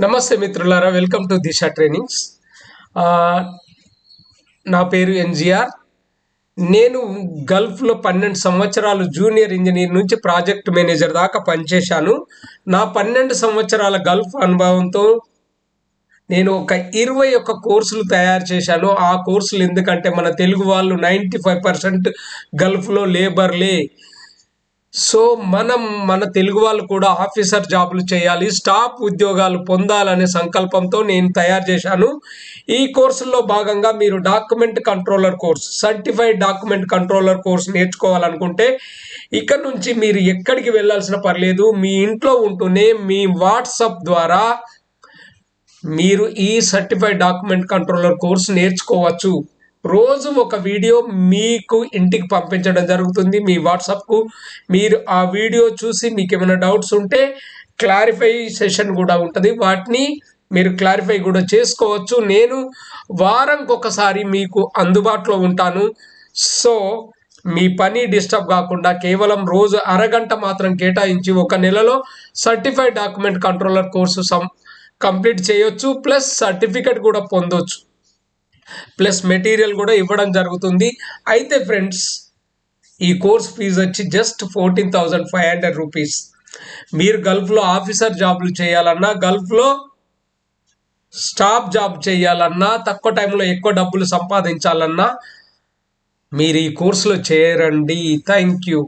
నమస్తే మిత్రులారా, welcome to Disha trainings. నా పేరు ఎన్జిఆర్. నేను గల్ఫ్లో 12 సంవత్సరాలు జూనియర్ ఇంజనీర్ నుంచి ప్రాజెక్ట్ మేనేజర్ దాకా పనిచేశాను. నా 12 సంవత్సరాల గల్ఫ్ అనుభవంతో నేను ఒక 21 కోర్సులు తయారు చేశాను. ఆ కోర్సులు ఎందుకంటే మన తెలుగు వాళ్ళు 95% గల్ఫ్లో లేబర్లే. సో మన తెలుగు వాళ్ళు కూడా ఆఫీసర్ జాబులు చేయాలి, స్టాఫ్ ఉద్యోగాలు పొందాలనే సంకల్పంతో నేను తయారు చేశాను. ఈ కోర్సుల్లో భాగంగా మీరు document controller course, certified document controller course నేర్చుకోవాలనుకుంటే ఇక్కడ నుంచి మీరు ఎక్కడికి వెళ్ళాల్సిన పర్లేదు. మీ ఇంట్లో ఉంటూనే మీ వాట్సాప్ ద్వారా మీరు ఈ సర్టిఫైడ్ డాక్యుమెంట్ కంట్రోలర్ కోర్స్ నేర్చుకోవచ్చు. రోజు ఒక వీడియో మీకు ఇంటికి పంపించడం జరుగుతుంది మీ వాట్సాప్కు. మీరు ఆ వీడియో చూసి మీకు ఏమైనా డౌట్స్ ఉంటే క్లారిఫై సెషన్ కూడా ఉంటుంది, వాటిని మీరు క్లారిఫై కూడా చేసుకోవచ్చు. నేను వారంకి ఒకసారి మీకు అందుబాటులో ఉంటాను. సో మీ పని డిస్టర్బ్ కాకుండా కేవలం రోజు అరగంట మాత్రం కేటాయించి ఒక నెలలో certified document controller course complete చేయొచ్చు, ప్లస్ సర్టిఫికెట్ కూడా పొందొచ్చు, ప్లస్ మెటీరియల్ కూడా ఇవ్వడం జరుగుతుంది. అయితే ఫ్రెండ్స్, ఈ కోర్స్ ఫీజు వచ్చి జస్ట్ 14,500 రూపీస్. మీరు గల్ఫ్లో ఆఫీసర్ జాబ్లు చేయాలన్నా, గల్ఫ్లో స్టాఫ్ జాబ్ చేయాలన్నా, తక్కువ టైంలో ఎక్కువ డబ్బులు సంపాదించాలన్నా మీరు ఈ కోర్సులో చేరండి. Thank you.